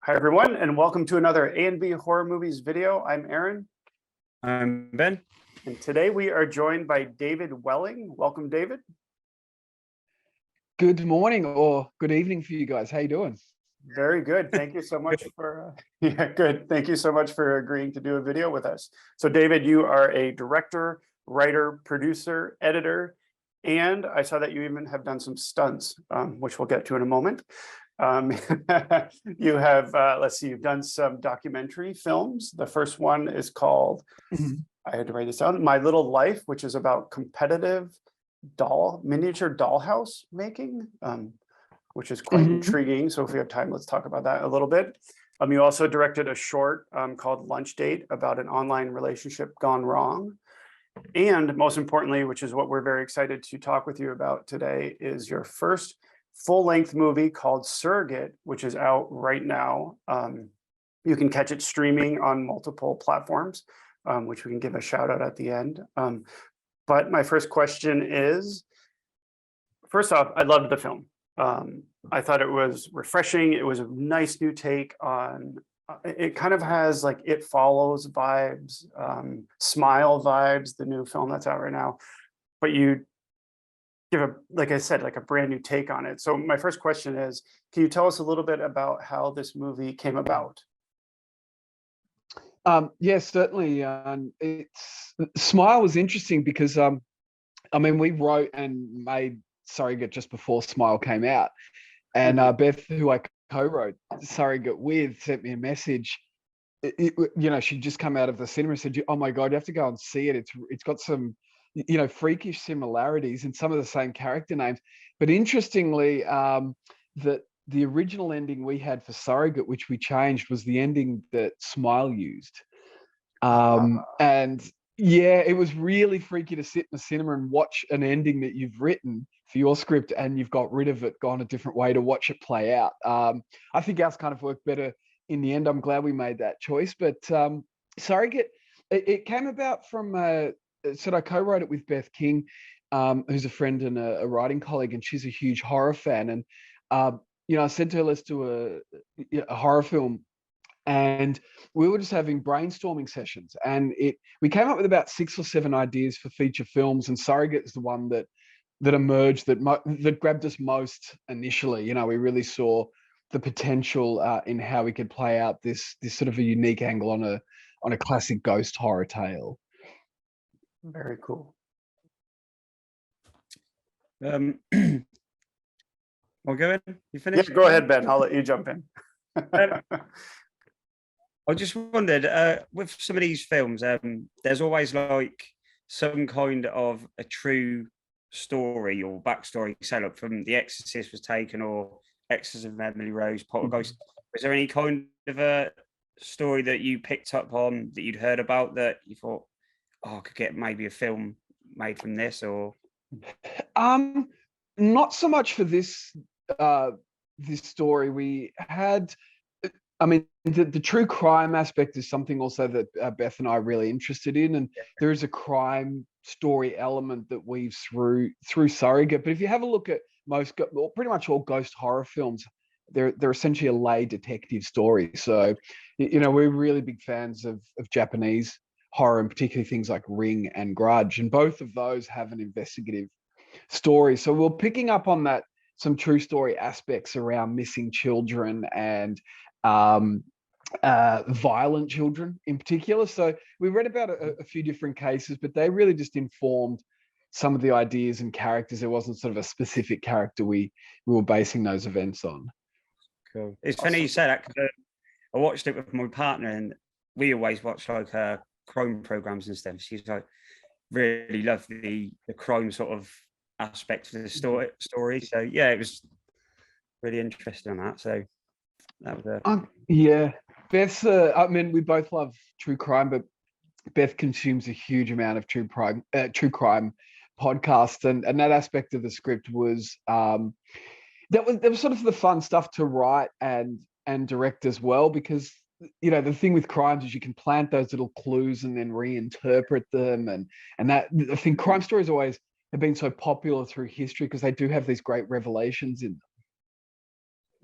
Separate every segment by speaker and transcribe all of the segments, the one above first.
Speaker 1: Hi, everyone, and welcome to another A&B Horror Movies video. I'm Aaron.
Speaker 2: I'm Ben.
Speaker 1: And today we are joined by David Welling. Welcome, David.
Speaker 3: Good morning or good evening for you guys. How you doing?
Speaker 1: Very good. Thank you so much for good. Thank you so much for agreeing to do a video with us. So, David, you are a director, writer, producer, editor, and I saw that you even have done some stunts, which we'll get to in a moment. You have, let's see, you've done some documentary films. The first one is called, I had to write this down, My Little Life, which is about competitive miniature dollhouse making, which is quite intriguing. So if we have time, let's talk about that a little bit. You also directed a short called Lunch Date about an online relationship gone wrong. And most importantly, which is what we're very excited to talk with you about today, is your first full-length movie called Surrogate, which is out right now. You can catch it streaming on multiple platforms, which we can give a shout out at the end. But my first question is, first off, I loved the film. I thought it was refreshing. It was a nice new take on, it kind of has like It Follows vibes, Smile vibes, the new film that's out right now. But you give a, like I said, like a brand new take on it. So my first question is, can you tell us a little bit about how this movie came about?
Speaker 3: Yes, certainly. Smile was interesting because I mean, we wrote and made Surrogate just before Smile came out, and Beth, who I co-wrote Surrogate with, sent me a message. You know, she'd just come out of the cinema and said, "Oh my God, you have to go and see it. It's got some, you know, freakish similarities and some of the same character names." But interestingly, that the original ending we had for Surrogate, which we changed, was the ending that Smile used. And yeah, it was really freaky to sit in the cinema and watch an ending that you've written for your script and you've got rid of it, gone a different way, to watch it play out. I think ours kind of worked better in the end. I'm glad we made that choice. But Surrogate, it came about from, so I co-wrote it with Beth King, who's a friend and a writing colleague, and she's a huge horror fan. And you know, I said to her, let's do a horror film. And we were just having brainstorming sessions, and we came up with about 6 or 7 ideas for feature films, and Surrogate is the one that emerged, that grabbed us most initially. You know, we really saw the potential in how we could play out this sort of a unique angle on a classic ghost horror tale.
Speaker 1: Very cool.
Speaker 2: I'll go in. You finished?
Speaker 1: Yeah, go ahead, Ben. I'll let you jump in.
Speaker 2: I just wondered, with some of these films, there's always like some kind of a true story or backstory. Say, look, from The Exorcist was taken, or Exorcism of Emily Rose, Poltergeist. Was there any kind of a story that you picked up on, that you'd heard about, that you thought, oh, I could get maybe a film made from this? Or
Speaker 3: not so much for this story. We had, I mean, the true crime aspect is something also that Beth and I are really interested in, and there is a crime story element that weaves through Surrogate. But if you have a look at pretty much all ghost horror films, they're essentially a lay detective story. So, you know, we're really big fans of Japanese horror, and particularly things like Ring and Grudge, and both of those have an investigative story. So we're picking up on that, some true story aspects around missing children and violent children in particular. So we read about a few different cases, but they really just informed some of the ideas and characters. There wasn't sort of a specific character we were basing those events on.
Speaker 2: Cool. It's funny you say that, because I watched it with my partner, and we always watch like crime programs and stuff. She's like, really loved the crime sort of aspect of the story. So yeah, it was really interesting on that. So that was
Speaker 3: yeah, Beth's I mean, we both love true crime, but Beth consumes a huge amount of true crime podcasts, and that aspect of the script was that was sort of the fun stuff to write and direct as well, because you know, the thing with crimes is you can plant those little clues and then reinterpret them, and that, I think crime stories always have been so popular through history because they do have these great revelations in them.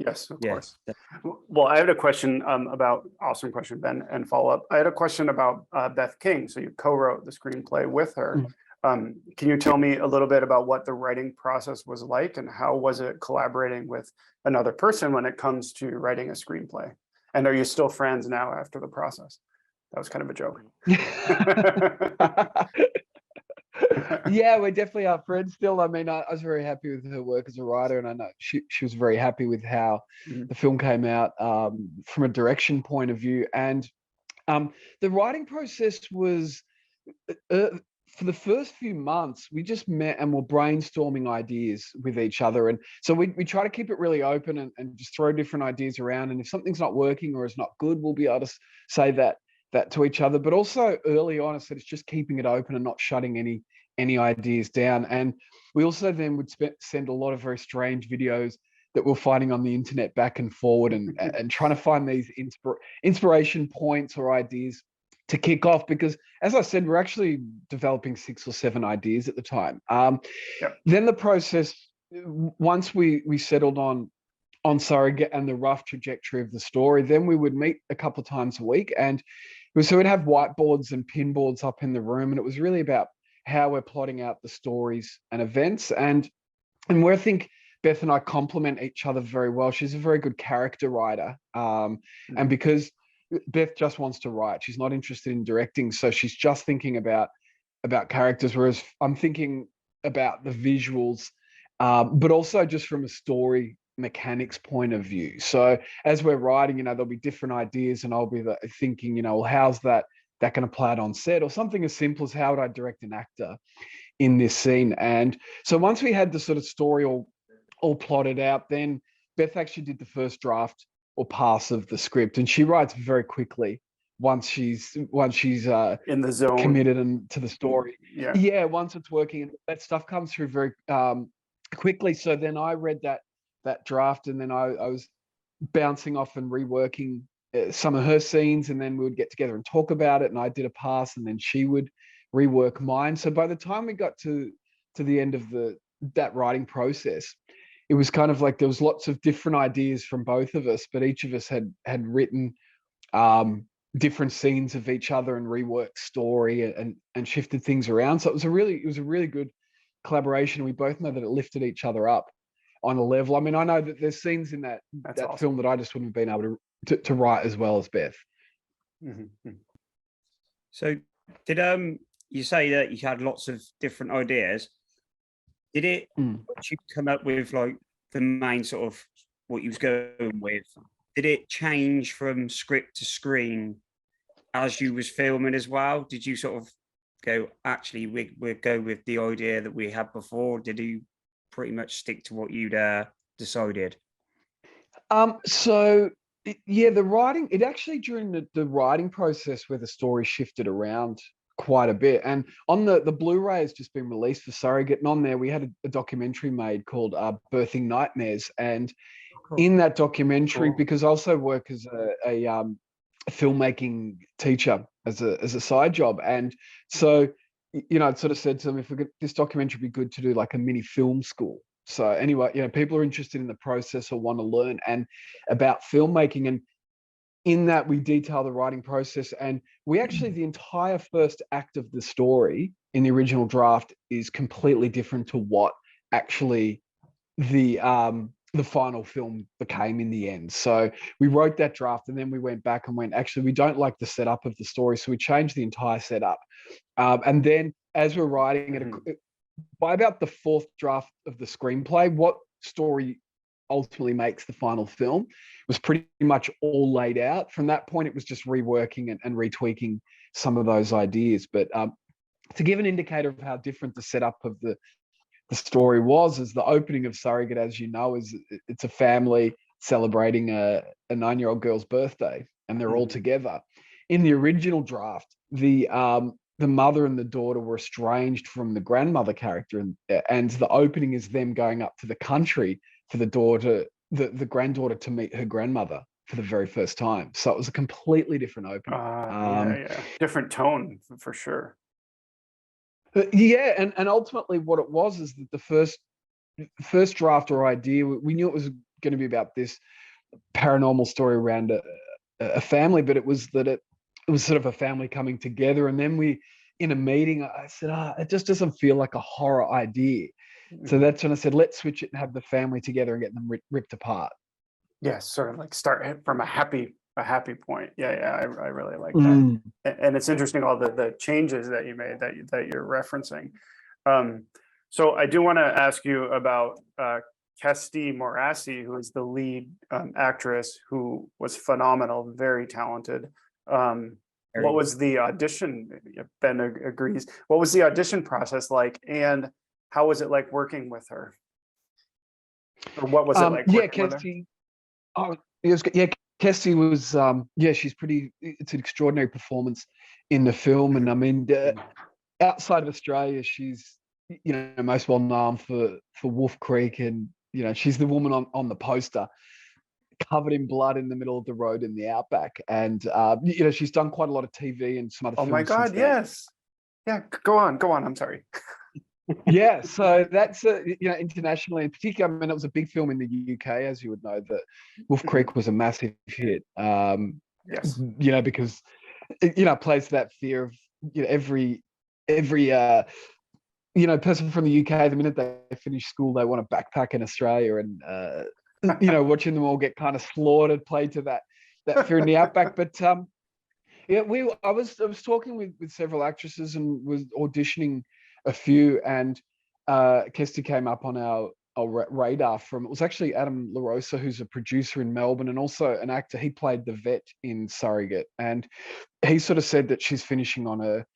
Speaker 1: Yes, of
Speaker 2: Yeah.
Speaker 1: course. Well, I had a question about, awesome question, Ben, and follow up. I had a question about Beth King. So you co-wrote the screenplay with her. Can you tell me a little bit about what the writing process was like, and how was it collaborating with another person when it comes to writing a screenplay? And are you still friends now after the process? That was kind of a joke.
Speaker 3: Yeah, we definitely are friends still. I mean, I was very happy with her work as a writer, and I know she was very happy with how the film came out from a direction point of view. And the writing process was, for the first few months, we just met and were brainstorming ideas with each other. And so we try to keep it really open and just throw different ideas around. And if something's not working or is not good, we'll be able to say that to each other. But also early on, I said it's just keeping it open and not shutting any ideas down. And we also then would send a lot of very strange videos that we're finding on the internet back and forward, and trying to find these inspiration points or ideas to kick off, because as I said, we're actually developing 6 or 7 ideas at the time. Then the process, once we settled on Surrogate and the rough trajectory of the story, then we would meet a couple of times a week, and so we'd have whiteboards and pinboards up in the room, and it was really about how we're plotting out the stories and events, and where I think Beth and I complement each other very well. She's a very good character writer, and because Beth just wants to write, she's not interested in directing, so she's just thinking about characters, whereas I'm thinking about the visuals, but also just from a story mechanics point of view. So as we're writing, there'll be different ideas, and I'll be thinking, well, how's that going to play out on set, or something as simple as how would I direct an actor in this scene. And so once we had the sort of story all plotted out, then Beth actually did the first draft or pass of the script, and she writes very quickly once she's in
Speaker 1: the zone,
Speaker 3: committed and to the story.
Speaker 1: Yeah,
Speaker 3: once it's working, and that stuff comes through very quickly. So then I read that draft, and then I was bouncing off and reworking some of her scenes, and then we would get together and talk about it, and I did a pass, and then she would rework mine. So by the time we got to the end of that writing process, it was kind of like there was lots of different ideas from both of us, but each of us had written different scenes of each other and reworked story and shifted things around. So it was a really good collaboration. We both know that it lifted each other up on a level. I mean, I know that there's scenes in that awesome film that I just wouldn't have been able to write as well as Beth.
Speaker 2: So did you say that you had lots of different ideas? Did it once you come up with like the main sort of what you was going with, did it change from script to screen as you was filming as well? Did you sort of go, actually we'll go with the idea that we had before? Did you pretty much stick to what you'd decided?
Speaker 3: So yeah, the writing, it actually during the writing process where the story shifted around quite a bit. And on the Blu-ray has just been released for Surrogate, and on there we had a documentary made called Birthing Nightmares. And in that documentary, because I also work as a filmmaking teacher as a side job, and so it sort of said to them, if this documentary would be good to do like a mini film school. So anyway, people are interested in the process or want to learn and about filmmaking, and in that we detail the writing process. And we actually, the entire first act of the story in the original draft is completely different to what actually the final film became in the end. So we wrote that draft, and then we went back and went, actually, we don't like the setup of the story, so we changed the entire setup. And then as we're writing it, by about the 4th draft of the screenplay, what story ultimately makes the final film was pretty much all laid out. From that point, it was just reworking and retweaking some of those ideas. But to give an indicator of how different the setup of the story was, is the opening of Surrogate, as you know, it's a family celebrating a 9-year-old girl's birthday, and they're all together. In the original draft, the mother and the daughter were estranged from the grandmother character, and the opening is them going up to the country for the granddaughter to meet her grandmother for the very first time. So it was a completely different opening.
Speaker 1: Different tone for sure.
Speaker 3: Yeah, and ultimately what it was is that the first draft or idea, we knew it was going to be about this paranormal story around a family, but it was sort of a family coming together. And then in a meeting, I said, it just doesn't feel like a horror idea. So that's when I said, let's switch it and have the family together and get them ripped apart.
Speaker 1: Yeah, sort of like start from a happy point. Yeah, I really like that. And it's interesting all the changes that you made that you're referencing. So I do want to ask you about Kesti Morassi, who is the lead actress, who was phenomenal, very talented. What was the audition? Ben agrees. What was the audition process like, and how was it like working with her? Or what was it like?
Speaker 3: Yeah, Kesti. Oh, it was good. Yeah, Kesti was. Yeah, she's pretty. It's an extraordinary performance in the film, and I mean, outside of Australia, she's most well known for Wolf Creek, and she's the woman on the poster, covered in blood in the middle of the road in the outback, and she's done quite a lot of TV and some other films.
Speaker 1: Oh my God, yes. Yeah, go on. I'm sorry.
Speaker 3: Yeah, so that's internationally, in particular, I mean, it was a big film in the UK, as you would know. That Wolf Creek was a massive hit.
Speaker 1: Yes.
Speaker 3: Because it plays to that fear of every person from the UK. The minute they finish school, they want to backpack in Australia, and watching them all get kind of slaughtered played to that fear in the outback. But yeah, I was talking with several actresses and was auditioning a few, and Kesti came up on our radar from, it was actually Adam LaRosa, who's a producer in Melbourne and also an actor. He played the vet in Surrogate, and he sort of said that she's finishing on a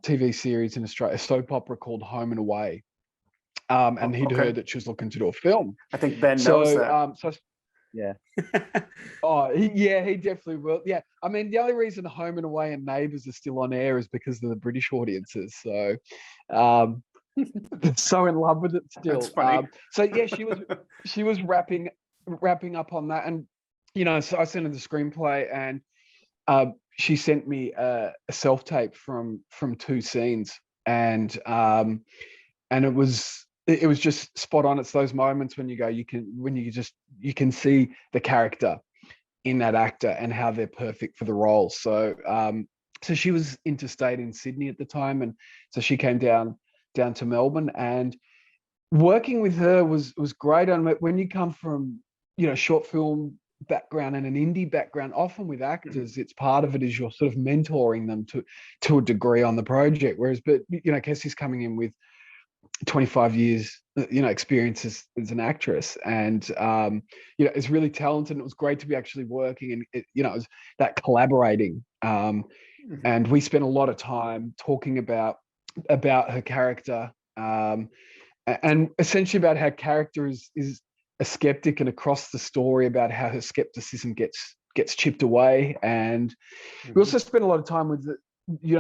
Speaker 3: TV series in Australia, a soap opera called Home and Away. And he'd heard that she was looking to do a film.
Speaker 1: I think Ben knows that.
Speaker 2: Yeah.
Speaker 3: He definitely will. Yeah, I mean, the only reason Home and Away and Neighbours are still on air is because of the British audiences. So, so in love with it still.
Speaker 1: That's funny.
Speaker 3: So yeah, she was wrapping up on that, and so I sent her the screenplay, and she sent me a self tape from 2 scenes, and it was just spot on. It's those moments when you can see the character in that actor and how they're perfect for the role. So so she was interstate in Sydney at the time, and so she came down to Melbourne, and working with her was great. And when you come from short film background and an indie background, often with actors, it's part of it is you're sort of mentoring them to a degree on the project. Whereas, but Kesti's coming in with 25 years experience as an actress, and is really talented. It was great to be actually working, and it was that collaborating, and we spent a lot of time talking about her character, and essentially about how character is a skeptic, and across the story about how her skepticism gets chipped away. And we also spent a lot of time with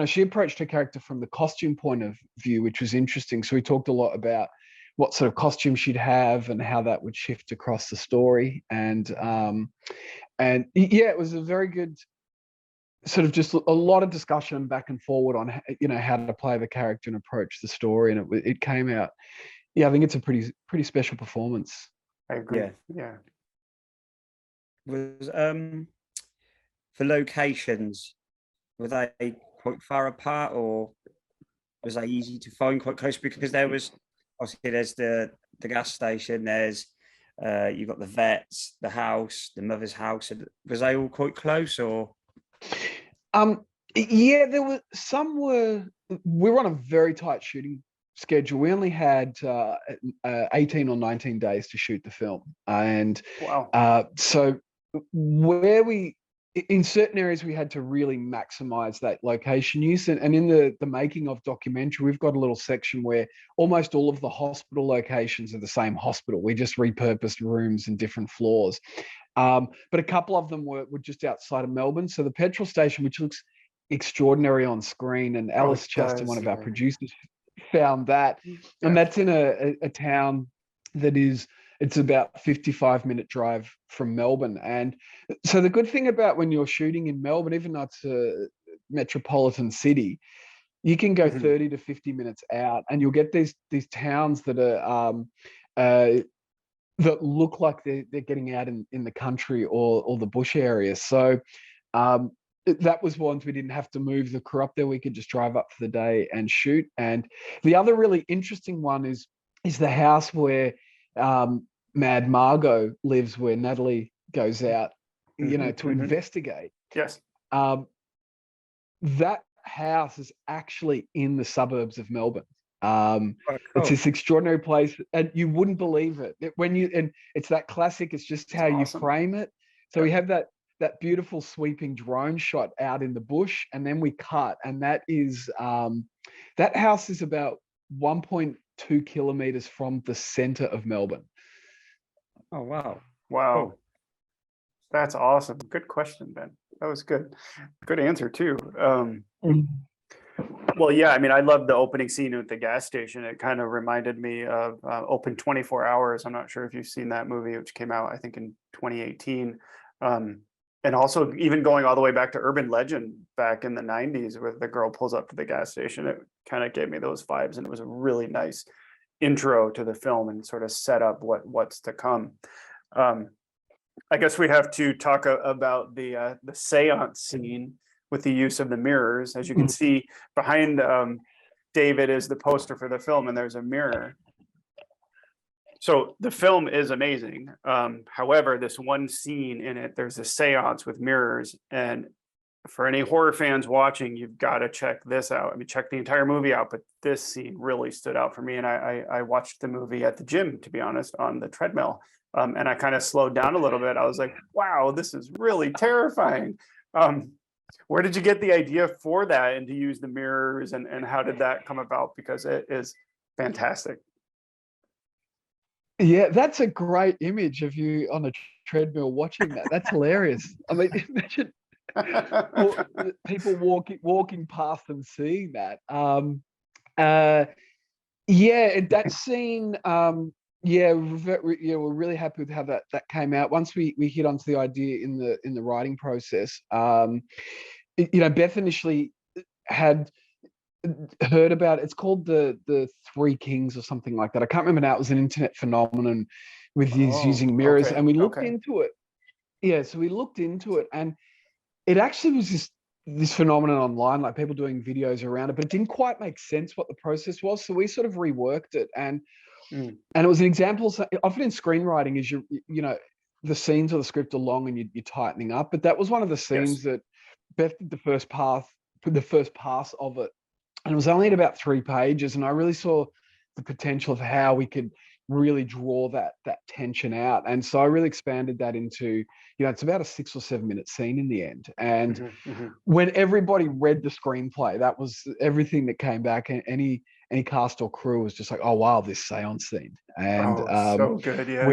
Speaker 3: she approached her character from the costume point of view, which was interesting. So we talked a lot about what sort of costume she'd have and how that would shift across the story. And yeah, it was a very good sort of just a lot of discussion back and forward on how to play the character and approach the story. And it came out. Yeah, I think it's a pretty special performance.
Speaker 1: I agree. Yeah.
Speaker 2: Was for locations, were they quite far apart, or was they easy to find quite close? Because there's the gas station, there's you've got the vets, the house, the mother's house. Was they all quite close, or?
Speaker 3: Yeah, there were some. We were on a very tight shooting schedule. We only had 18 or 19 days to shoot the film, and
Speaker 1: wow.
Speaker 3: So where in certain areas we had to really maximize that location use, and in the making of documentary, we've got a little section where almost all of the hospital locations are the same hospital. We just repurposed rooms and different floors, but a couple of them were just outside of Melbourne. So the petrol station, which looks extraordinary on screen, and Alice Chester, one of our producers, found that, and that's in a town that it's about 55-minute drive from Melbourne. And so the good thing about when you're shooting in Melbourne, even though it's a metropolitan city, you can go 30 to 50 minutes out, and you'll get these towns that are that look like they're getting out in the country or the bush area. So that was ones we didn't have to move the crew up there. We could just drive up for the day and shoot. And the other really interesting one is the house where Mad Margot lives, where Natalie goes out, to investigate.
Speaker 1: Yes.
Speaker 3: That house is actually in the suburbs of Melbourne.
Speaker 2: Cool.
Speaker 3: It's this extraordinary place, and you wouldn't believe it and it's that classic. It's just how you frame it. So we have that beautiful sweeping drone shot out in the bush, and then we cut, and that house is about 1.2 kilometers from the center of Melbourne.
Speaker 2: Oh wow.
Speaker 1: Wow. That's awesome. Good question, Ben. That was good. Good answer too. Well, yeah, I mean, I love the opening scene at the gas station. It kind of reminded me of Open 24 Hours. I'm not sure if you've seen that movie, which came out, I think, in 2018. And also even going all the way back to Urban Legend back in the 90s, where the girl pulls up to the gas station. It kind of gave me those vibes, and it was a really nice intro to the film and sort of set up what's to come. I guess we have to talk about the seance scene with the use of the mirrors. As you can see behind David is the poster for the film, and there's a mirror. So the film is amazing. However, this one scene in it, there's a seance with mirrors. And for any horror fans watching, you've got to check this out. I mean, check the entire movie out, but this scene really stood out for me. And I watched the movie at the gym, to be honest, on the treadmill. And I kind of slowed down a little bit. I was like, wow, this is really terrifying. Where did you get the idea for that and to use the mirrors, and how did that come about? Because it is fantastic.
Speaker 3: Yeah, that's a great image of you on a treadmill watching that. That's hilarious. I mean, imagine people walking past and seeing that. Yeah, that scene. We're really happy with how that came out. Once we hit onto the idea in the writing process, Beth initially had heard about it. It's called the Three Kings or something like that. I can't remember now. It was an internet phenomenon with using mirrors, and we looked into it. Yeah, so we looked into it, and it actually was this phenomenon online, like people doing videos around it, but it didn't quite make sense what the process was. So we sort of reworked it, and it was an example. So often in screenwriting is the scenes or the script are long and you're tightening up, but that was one of the scenes that Beth did the first pass of it. And it was only at about 3 pages, and I really saw the potential of how we could really draw that tension out. And so I really expanded that into, it's about a 6 or 7 minute scene in the end. And when everybody read the screenplay, that was everything that came back. And any cast or crew was just like, oh wow, this seance scene. And
Speaker 1: so good. Yeah.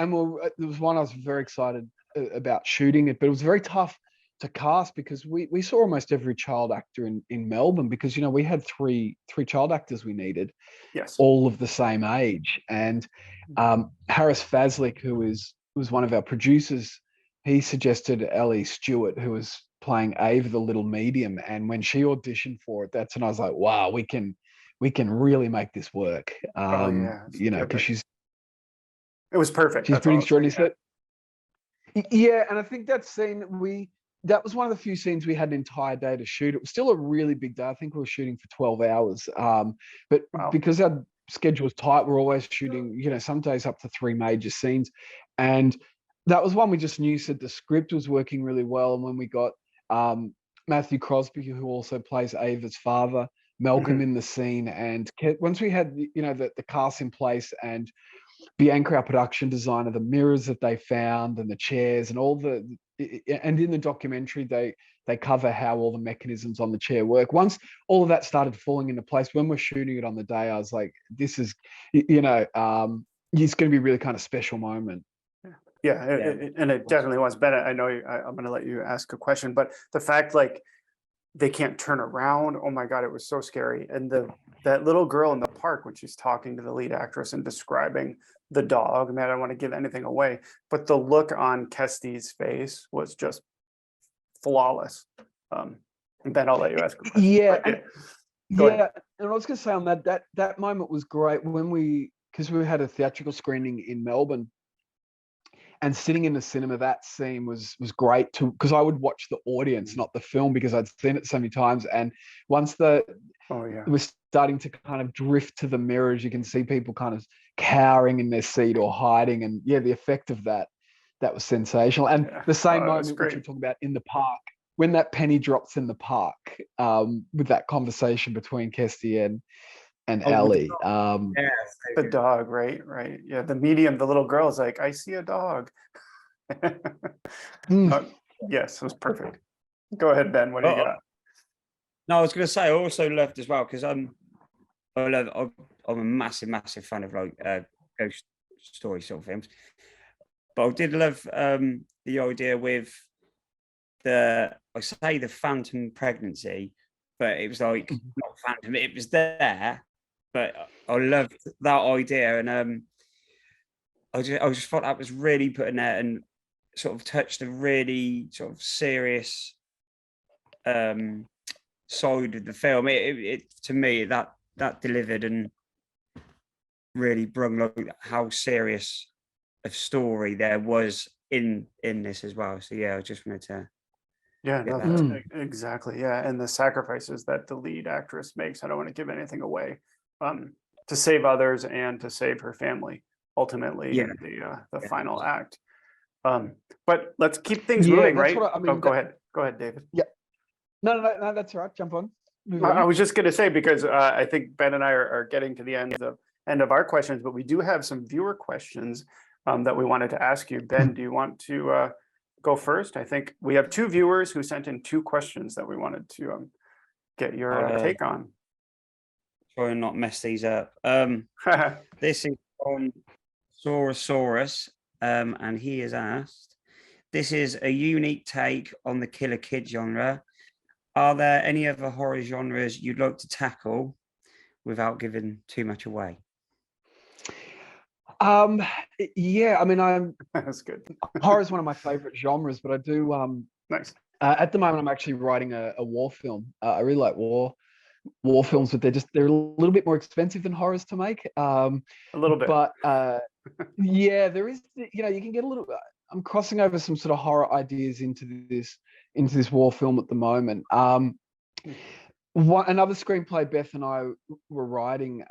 Speaker 3: There was one I was very excited about shooting it, but it was very tough to cast because we saw almost every child actor in Melbourne, because we had three child actors we needed, all of the same age. And Harris Fazlick, who was one of our producers, he suggested Ellie Stewart, who was playing Ava the little medium. And when she auditioned for it, that's when I was like, wow, we can really make this work. Because
Speaker 1: it was perfect.
Speaker 3: She's pretty extraordinary. Yeah, and I think that scene that was one of the few scenes we had an entire day to shoot. It was still a really big day. I think we were shooting for 12 hours. But because our schedule was tight, we're always shooting, some days up to 3 major scenes. And that was one we just knew said the script was working really well. And when we got Matthew Crosby, who also plays Ava's father, Malcolm in the scene, and once we had, the cast in place, and Bianca, our production designer, the mirrors that they found and the chairs and and in the documentary, they cover how all the mechanisms on the chair work. Once all of that started falling into place, when we're shooting it on the day, I was like, this is, it's going to be a really kind of special moment.
Speaker 1: And it definitely was. Ben, I know I'm going to let you ask a question, but the fact they can't turn around, oh my God, it was so scary. And that little girl in the park, when she's talking to the lead actress and describing the dog, man, I don't want to give anything away, but the look on Kesti's face was just flawless. And Ben, I'll let you ask a question.
Speaker 3: And I was going to say on that moment was great when we because we had a theatrical screening in Melbourne, and sitting in the cinema, that scene was great too, because I would watch the audience, not the film, because I'd seen it so many times. And once it was starting to kind of drift to the mirrors, you can see people kind of cowering in their seat or hiding, and yeah, the effect of that was sensational. And the same moment which we're talking about in the park, when that penny drops in the park, with that conversation between Kesty and Ellie.
Speaker 1: The dog, right? Yeah, the medium, the little girl is like, I see a dog. Yes, it was perfect. Go ahead, Ben. What do you got?
Speaker 2: No, I was going to say I also loved as well, because I'm a massive fan of like ghost story sort of films. But I did love the idea with the phantom pregnancy, but it was like not phantom, it was there. But I loved that idea, and I just thought that was really put in there and sort of touched a really sort of serious side of the film. It to me that delivered and really brung like how serious a story there was in this as well. So yeah, I just wanted to.
Speaker 1: Yeah, no, that's exactly. Yeah, and the sacrifices that the lead actress makes. I don't want to give anything away. To save others and to save her family, ultimately in the final act. But let's keep things moving, right? Go ahead, David.
Speaker 3: Yeah. No, that's all right. Jump on.
Speaker 1: I was just going to say, because I think Ben and I are getting to the end of our questions, but we do have some viewer questions that we wanted to ask you. Ben, do you want to go first? I think we have 2 viewers who sent in 2 questions that we wanted to get your take on.
Speaker 2: Try and not mess these up. This is from Saurosaurus, and he has asked, this is a unique take on the killer kid genre. Are there any other horror genres you'd like to tackle without giving too much away?
Speaker 3: Yeah, I mean,
Speaker 1: that's good.
Speaker 3: Horror is one of my favorite genres, but I do
Speaker 1: nice.
Speaker 3: At the moment I'm actually writing a war film. I really like war films, but they're a little bit more expensive than horrors to make. A
Speaker 1: little bit.
Speaker 3: But yeah, there is, you can get a little. I'm crossing over some sort of horror ideas into this war film at the moment. Another screenplay Beth and I were writing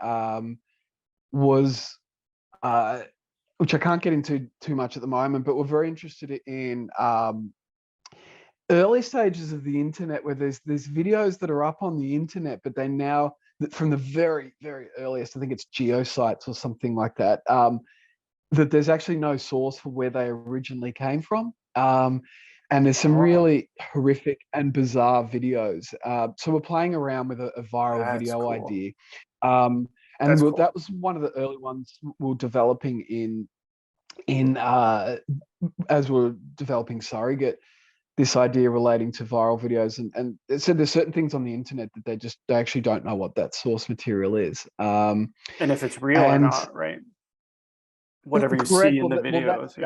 Speaker 3: was, which I can't get into too much at the moment, but we're very interested in early stages of the internet, where there's videos that are up on the internet, but they now, from the very, very earliest, I think it's geosites or something like that, that there's actually no source for where they originally came from. And there's some really horrific and bizarre videos. So we're playing around with a viral video idea. And that was one of the early ones we were developing as we're developing Surrogate, this idea relating to viral videos. And so there's certain things on the internet that they actually don't know what that source material is. And
Speaker 1: if it's real or not, right? Whatever you see in the videos.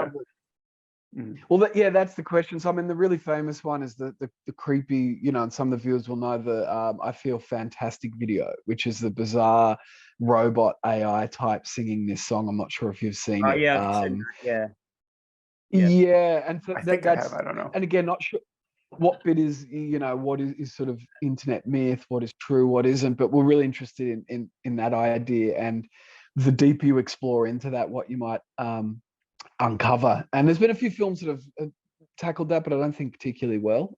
Speaker 3: Well, that's the question. So I mean, the really famous one is the creepy, and some of the viewers will know the I Feel Fantastic video, which is the bizarre robot AI type singing this song. I'm not sure if you've seen it.
Speaker 2: Yeah.
Speaker 3: And so
Speaker 1: I think I have. I don't know.
Speaker 3: And again, not sure what bit is, what is sort of internet myth, what is true, what isn't. But we're really interested in that idea, and the deeper you explore into that, what you might uncover. And there's been a few films that have tackled that, but I don't think particularly well.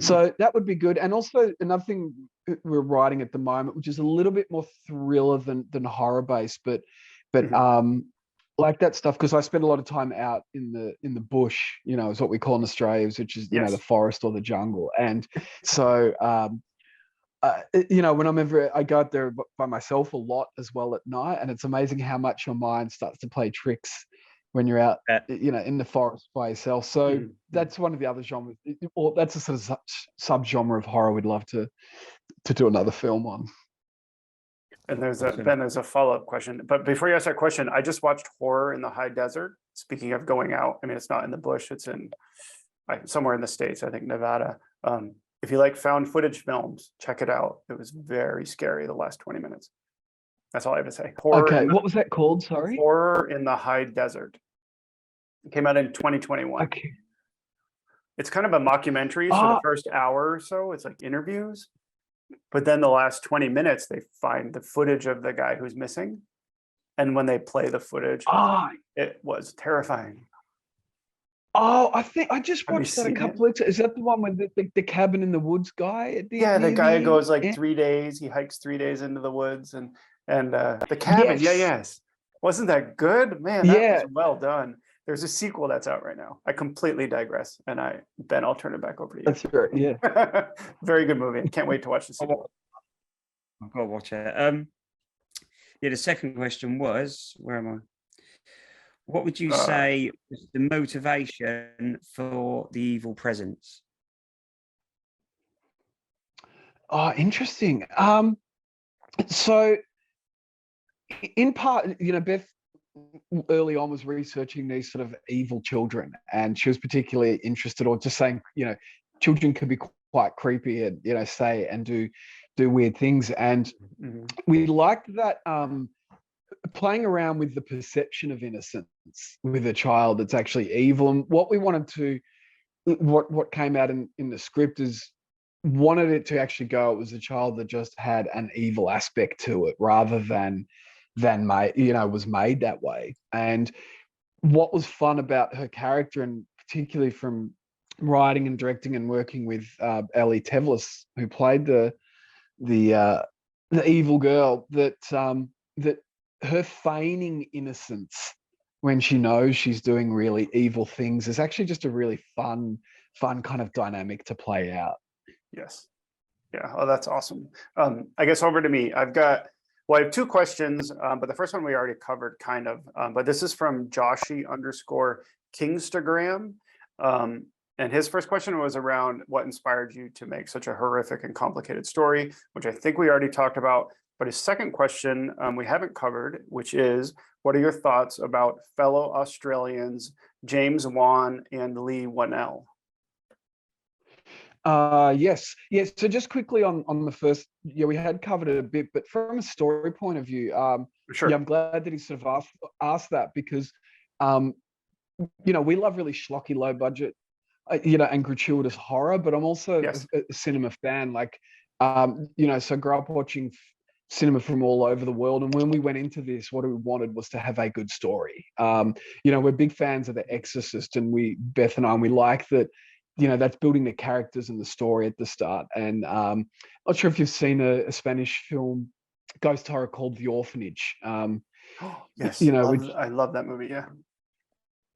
Speaker 3: So that would be good. And also another thing we're writing at the moment, which is a little bit more thriller than horror based, but like that stuff, because I spend a lot of time out in the bush, is what we call in Australia, which is the forest or the jungle. And so whenever I go out there by myself a lot as well at night, and it's amazing how much your mind starts to play tricks when you're out, in the forest by yourself. So that's one of the other genres, or that's a sort of sub-genre of horror we'd love to do another film on.
Speaker 1: And there's a follow-up question. But before you ask that question, I just watched Horror in the High Desert. Speaking of going out, I mean, it's not in the bush, it's in somewhere in the States, I think Nevada. If you like found footage films, check it out. It was very scary the last 20 minutes. That's all I have to say. Horror,
Speaker 3: Okay, what was that called? Sorry.
Speaker 1: Horror in the High Desert. It came out in 2021.
Speaker 3: Okay.
Speaker 1: It's kind of a mockumentary, so the
Speaker 3: Ah,
Speaker 1: first hour or so, it's like interviews. But then the last 20 minutes, they find the footage of the guy who's missing. And when they play the footage,
Speaker 3: ah,
Speaker 1: it was terrifying.
Speaker 3: oh, I think I just
Speaker 1: Have you
Speaker 3: watched that a
Speaker 1: seen it?
Speaker 3: couple weeks. Is that the one with the cabin in the woods guy?
Speaker 1: Yeah, the
Speaker 3: near
Speaker 1: guy
Speaker 3: the
Speaker 1: goes like
Speaker 3: end?
Speaker 1: 3 days. He hikes 3 days into the woods and the cabin. Yeah,
Speaker 3: Yes.
Speaker 1: yes. Wasn't that good? Man, that was
Speaker 3: Yeah,
Speaker 1: well done. There's a sequel that's out right now. I completely digress. And Ben, I'll turn it back over to
Speaker 3: that's right. Yeah.
Speaker 1: you. Very good movie. I can't wait to watch the sequel.
Speaker 2: I've got to watch it. Yeah, the second question was, where am I? What would you say was the motivation for the evil presence?
Speaker 3: Oh, interesting. So in part, Beth early on was researching these sort of evil children, and she was particularly interested, or just saying, children can be quite creepy and say and do weird things, and we liked that playing around with the perception of innocence with a child that's actually evil. And what we wanted to, what came out in the script is, wanted it to actually go, it was a child that just had an evil aspect to it, rather than was made that way. And what was fun about her character, and particularly from writing and directing and working with Ellie Tevlis, who played the evil girl, that her feigning innocence when she knows she's doing really evil things is actually just a really fun kind of dynamic to play out.
Speaker 1: Yes. Yeah. Oh, that's awesome. I guess over to me. I have 2 questions, but the first one we already covered kind of, but this is from Joshi_Kingstagram. And his first question was around what inspired you to make such a horrific and complicated story, which I think we already talked about. But his second question we haven't covered, which is, what are your thoughts about fellow Australians James Wan and Lee Whannell?
Speaker 3: Yes. So just quickly on the first, we had covered it a bit, but from a story point of view,
Speaker 1: Sure.
Speaker 3: I'm glad that he sort of asked that, because, we love really schlocky, low budget, and gratuitous horror, but I'm also a cinema fan. Like, so grew up watching cinema from all over the world, and when we went into this, what we wanted was to have a good story. We're big fans of The Exorcist, and Beth and I, we like that. That's building the characters and the story at the start. And not sure if you've seen a Spanish film, ghost horror, called The Orphanage.
Speaker 1: Yes,
Speaker 3: which,
Speaker 1: I love that movie.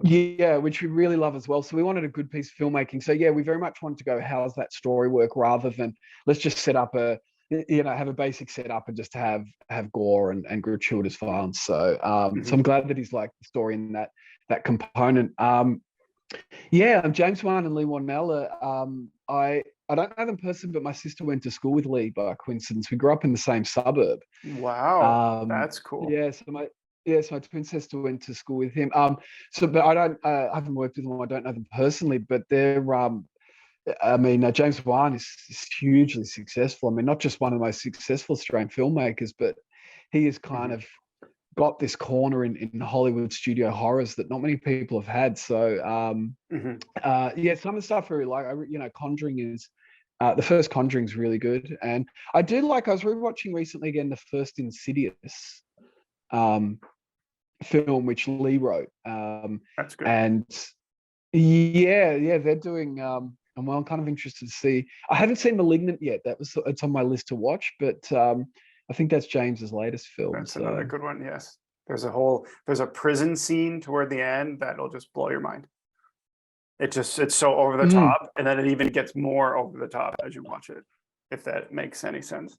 Speaker 3: yeah, which we really love as well. So we wanted a good piece of filmmaking. So yeah, we very much wanted to go, how's that story work, rather than let's just set up have a basic setup and just have gore and gratuitous violence. So so I'm glad that he's liked the story in that component. James Wan and Lee Whannell, I don't know them personally, but my sister went to school with Lee by coincidence. We grew up in the same suburb.
Speaker 1: Wow, that's cool.
Speaker 3: So my twin sister went to school with him. But I haven't worked with them. I don't know them personally, but they're James Wan is hugely successful. I mean, not just one of the most successful Australian filmmakers, but he is kind of got this corner in Hollywood studio horrors that not many people have had. So some of the stuff I really like, Conjuring is the first Conjuring is really good, and I was rewatching recently again the first Insidious film, which Lee wrote.
Speaker 1: That's good.
Speaker 3: And they're doing I'm kind of interested to see. I haven't seen Malignant yet. It's on my list to watch, but I think that's James's latest film.
Speaker 1: That's another good one. Yes. There's a prison scene toward the end that'll just blow your mind. It's so over the top, and then it even gets more over the top as you watch it, if that makes any sense.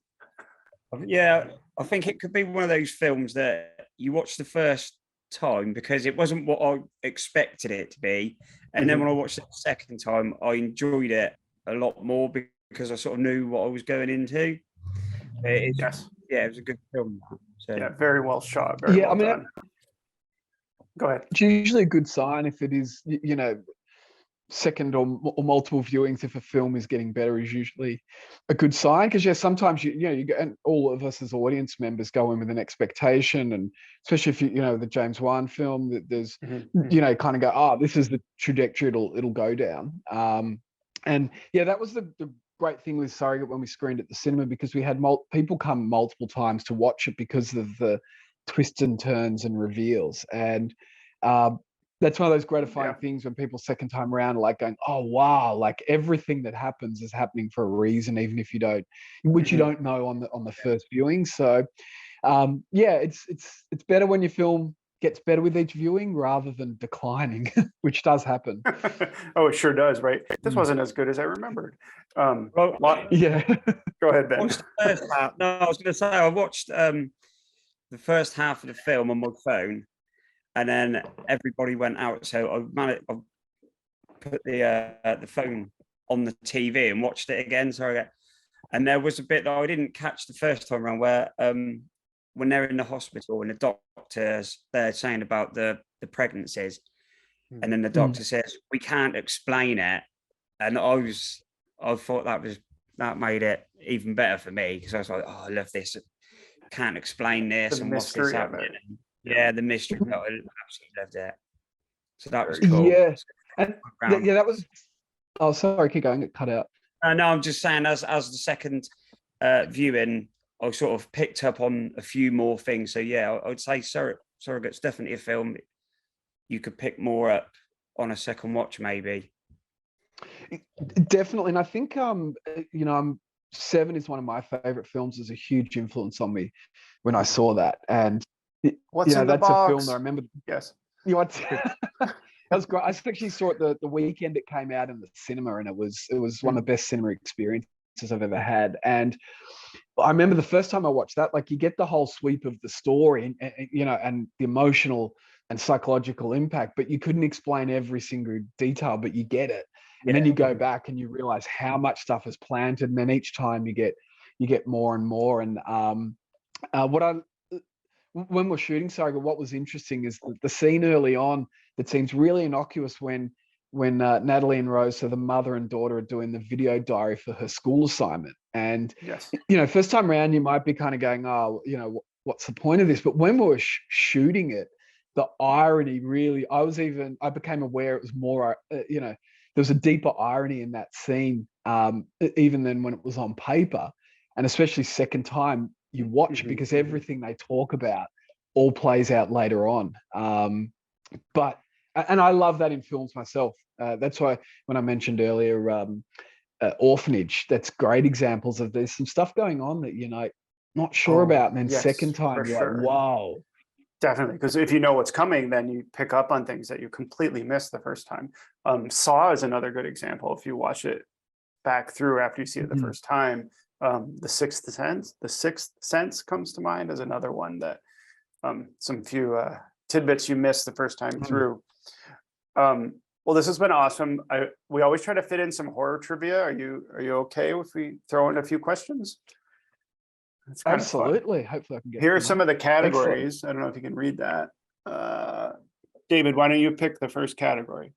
Speaker 2: Yeah, I think it could be one of those films that you watch the first time because it wasn't what I expected it to be, and then when I watched it the second time, I enjoyed it a lot more because I sort of knew what I was going into. It was a good film. So.
Speaker 1: Yeah, very well shot. Very well done. Go ahead.
Speaker 3: It's usually a good sign if it is, second or multiple viewings, if a film is getting better, is usually a good sign. Because yeah, sometimes you get, and all of us as audience members go in with an expectation, and especially if you know the James Wan film, that there's kind of go, oh, this is the trajectory it'll go down. And yeah, that was the great thing with Surrogate when we screened at the cinema, because we had people come multiple times to watch it because of the twists and turns and reveals. And that's one of those gratifying things when people second time around are like going, oh wow, like everything that happens is happening for a reason, even if you don't, which you don't know on the first viewing. So yeah, it's better when your film gets better with each viewing rather than declining, which does happen.
Speaker 1: Oh, it sure does, right? This wasn't as good as I remembered.
Speaker 3: Yeah.
Speaker 1: Go ahead, Ben.
Speaker 2: I was going to say, I watched the first half of the film on my phone, and then everybody went out. So I put the phone on the TV and watched it again. Sorry, and there was a bit that I didn't catch the first time around, where when they're in the hospital and the doctors, they're saying about the pregnancies, and then the doctor says, we can't explain it, and I thought that made it even better for me, because I was like, oh, I love this, can't explain this,
Speaker 1: The
Speaker 2: and what's this happening. Yeah, the mystery. I absolutely loved it. So that was cool.
Speaker 3: Yeah, and yeah, that was. Oh, sorry, keep going. It cut out.
Speaker 2: No, I'm just saying, as the second viewing, I sort of picked up on a few more things. So yeah, I would say Surrogate's definitely a film you could pick more up on a second watch, maybe.
Speaker 3: Definitely, and I think Seven is one of my favorite films. There's a huge influence on me when I saw that, and
Speaker 1: What's in the
Speaker 3: that's
Speaker 1: box?
Speaker 3: a film that I remember.
Speaker 1: Yes.
Speaker 3: That was great. I actually saw it the weekend it came out in the cinema, and it was one of the best cinema experiences I've ever had. And I remember the first time I watched that, like, you get the whole sweep of the story and and the emotional and psychological impact, but you couldn't explain every single detail, but you get it. And then you go back and you realize how much stuff is planted, and then each time you get more and more. And when we're shooting Surrogate, what was interesting is the scene early on that seems really innocuous when Natalie and Rose, so the mother and daughter, are doing the video diary for her school assignment. And first time around you might be kind of going, oh, what's the point of this? But when we were shooting it, the irony really, I became aware it was more, there was a deeper irony in that scene, even than when it was on paper. And especially second time you watch, because everything they talk about all plays out later on. And I love that in films myself. That's why when I mentioned earlier Orphanage, that's great examples of there's some stuff going on that not sure about, and then second time you're like, wow.
Speaker 1: Definitely, because if you know what's coming, then you pick up on things that you completely missed the first time. Saw is another good example. If you watch it back through after you see it the first time, the Sixth Sense comes to mind as another one that some few tidbits you missed the first time through. Well, this has been awesome. We always try to fit in some horror trivia. Are you okay if we throw in a few questions?
Speaker 3: Absolutely. Hopefully I can get.
Speaker 1: Here are some of the categories. Excellent. I don't know if you can read that. David, why don't you pick the first category?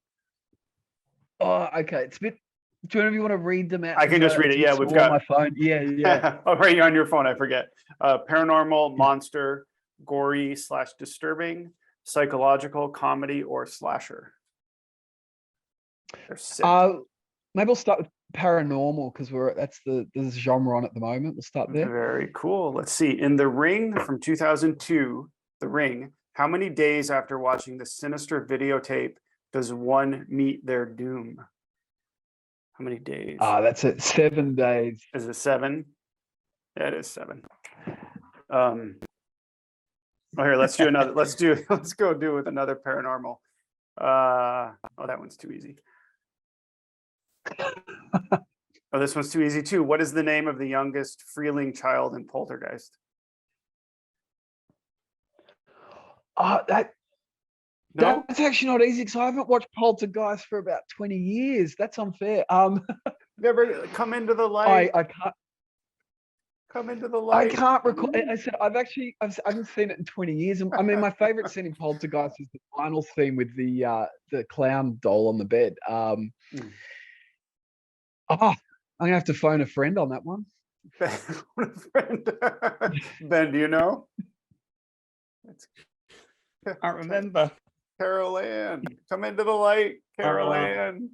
Speaker 3: Oh, okay. It's a bit. Do you want to read them out?
Speaker 1: I can just read it. Yeah, we've got
Speaker 3: my phone. Yeah.
Speaker 1: Oh, right, you're on your phone. I forget. Paranormal, monster, gory / disturbing, psychological, comedy, or slasher. There's 6.
Speaker 3: Maybe we'll start with paranormal, because that's the genre on at the moment. We'll start there.
Speaker 1: Very cool. Let's see. In The Ring from 2002, The Ring, how many days after watching the Sinister videotape does one meet their doom? How many days?
Speaker 3: That's it. 7 days.
Speaker 1: Is it 7? Yeah, it is 7. Here, let's do another. Let's go do with another paranormal. Oh, that one's too easy. Oh, this one's too easy too. What is the name of the youngest Freeling child in Poltergeist?
Speaker 3: That's actually not easy, because I haven't watched Poltergeist for about 20 years. That's unfair.
Speaker 1: Never come into the light.
Speaker 3: I can't.
Speaker 1: Come into the
Speaker 3: I
Speaker 1: light.
Speaker 3: can't recall. I said I haven't seen it in 20 years. I mean, my favorite scene in Poltergeist is the final scene with the clown doll on the bed. I'm gonna have to phone a friend on that one.
Speaker 1: Ben, do you know?
Speaker 2: I remember.
Speaker 1: Carol Ann, come into the light, Carol Ann.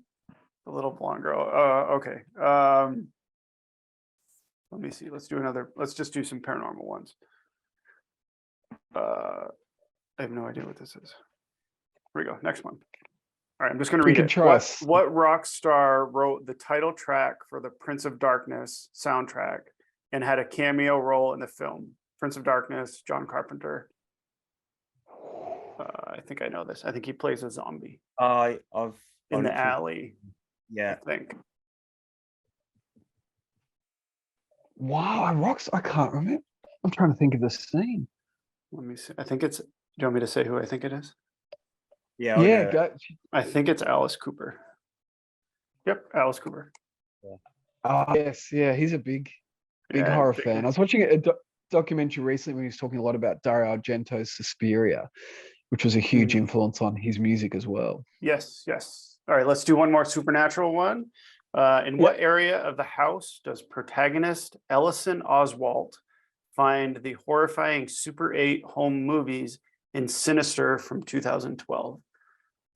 Speaker 1: The little blonde girl. Okay. Let me see. Let's just do some paranormal ones. I have no idea what this is. Here we go. Next one. All right, I'm just going to read it. What rock star wrote the title track for the Prince of Darkness soundtrack and had a cameo role in the film? Prince of Darkness, John Carpenter. I think I know this. I think he plays a zombie. In the alley.
Speaker 2: Yeah.
Speaker 1: I think.
Speaker 3: Wow, I can't remember. I'm trying to think of the scene.
Speaker 1: Let me see. I think it's. Do you want me to say who I think it is?
Speaker 2: Yeah.
Speaker 3: Yeah, go.
Speaker 1: I think it's Alice Cooper. Yep, Alice Cooper.
Speaker 3: Yes, yeah, he's a big horror fan. I was watching a documentary recently when he was talking a lot about Dario Argento's Suspiria, which was a huge influence on his music as well.
Speaker 1: Yes. All right, let's do one more supernatural one. In what area of the house does protagonist Ellison Oswalt find the horrifying Super 8 home movies in Sinister from 2012?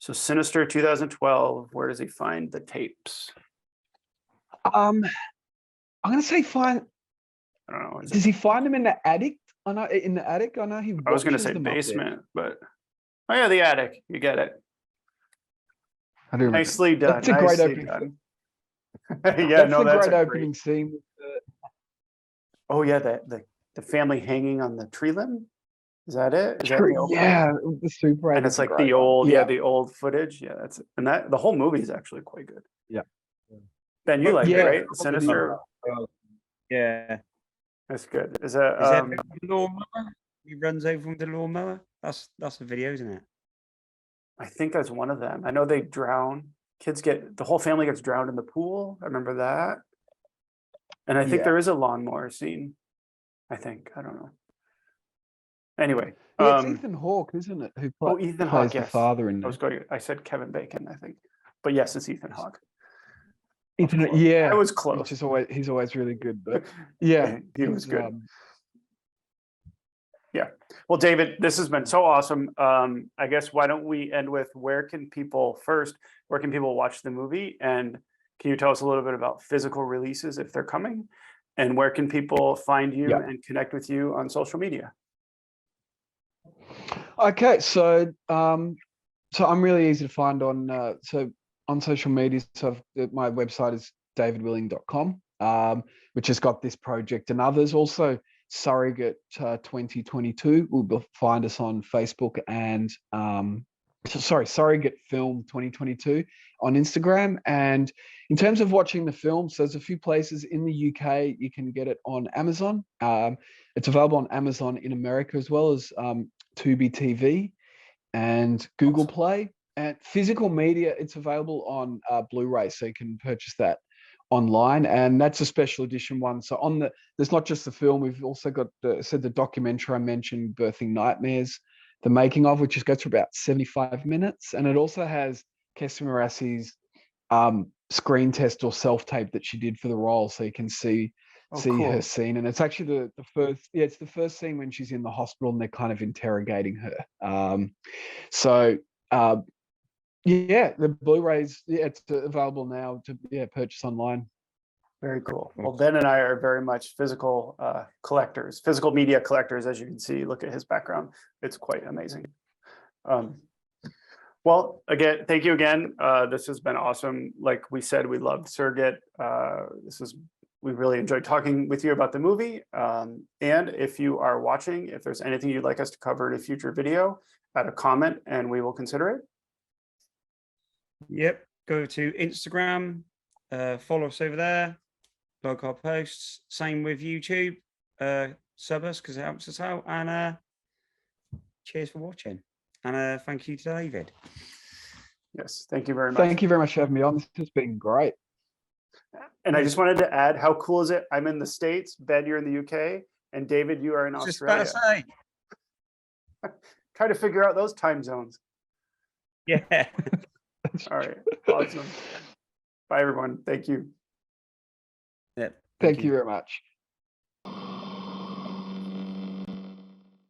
Speaker 1: So Sinister 2012, where does he find the tapes?
Speaker 3: I'm gonna say find.
Speaker 1: I don't know.
Speaker 3: Does he find them in the attic? I know in the attic. I know he.
Speaker 1: I was gonna say basement, but oh yeah, the attic. You get it.
Speaker 3: I do.
Speaker 1: Nicely done.
Speaker 3: That's a great opening.
Speaker 1: Yeah, that's
Speaker 3: a great opening scene.
Speaker 1: Oh yeah, the family hanging on the tree limb. Is that it?
Speaker 3: Yeah, the Super 8.
Speaker 1: And it's like the old footage. Yeah, that's it. And the whole movie is actually quite good.
Speaker 3: Yeah.
Speaker 1: Ben, you like it, right? Sinister.
Speaker 2: Yeah,
Speaker 1: that's good. Is
Speaker 2: that the lawnmower? He runs over with the lawnmower. That's the video, isn't it?
Speaker 1: I think that's one of them. I know they drown. The whole family gets drowned in the pool. I remember that. And I think there is a lawnmower scene. I don't know. Anyway,
Speaker 3: it's Ethan Hawke, isn't it? Who
Speaker 1: Ethan
Speaker 3: plays
Speaker 1: Hawke,
Speaker 3: the
Speaker 1: yes.
Speaker 3: father in
Speaker 1: I said Kevin Bacon, I think, but yes, it's Ethan Hawke.
Speaker 3: Yeah,
Speaker 1: I was close.
Speaker 3: He's always really good, but yeah,
Speaker 1: he was good. Yeah. Well, David, this has been so awesome. I guess why don't we end with where can people watch the movie, and can you tell us a little bit about physical releases if they're coming, and where can people find you and connect with you on social media?
Speaker 3: Okay, so I'm really easy to find on social media. So my website is davidwilling.com, which has got this project and others. Also, Surrogate 2022 will find us on Facebook and Surrogate Film 2022 on Instagram. And in terms of watching the film, so there's a few places in the UK you can get it on Amazon. It's available on Amazon in America, as well as Tubi TV and Google Play. And physical media, it's available on Blu-ray, so you can purchase that online, and that's a special edition one. So there's not just the film, we've also got the documentary I mentioned, Birthing Nightmares, the making of, which goes for about 75 minutes, and it also has Kessie Marassi's screen test or self-tape that she did for the role, so you can see her scene. And it's actually it's the first scene when she's in the hospital and they're kind of interrogating her. The Blu-rays, it's available now to purchase online.
Speaker 1: Very cool. Well, Ben and I are very much physical collectors, physical media collectors, as you can see. Look at his background. It's quite amazing. Well, again, thank you again. This has been awesome. Like we said, we loved Surrogate. We really enjoyed talking with you about the movie. And if you are watching, if there's anything you'd like us to cover in a future video, add a comment and we will consider it.
Speaker 2: Yep, go to Instagram, follow us over there, like our posts. Same with YouTube. Sub us because it helps us out. And cheers for watching. And thank you to David.
Speaker 1: Yes, thank you very much.
Speaker 3: Thank you very much for having me on. This has been great.
Speaker 1: And I just wanted to add, how cool is it? I'm in the States, Ben, you're in the UK, and David, you are in
Speaker 2: Just about
Speaker 1: Australia.
Speaker 2: to say.
Speaker 1: Try to figure out those time zones.
Speaker 2: Yeah.
Speaker 1: All right. Awesome. Bye, everyone. Thank you.
Speaker 2: Yeah.
Speaker 3: Thank you very much.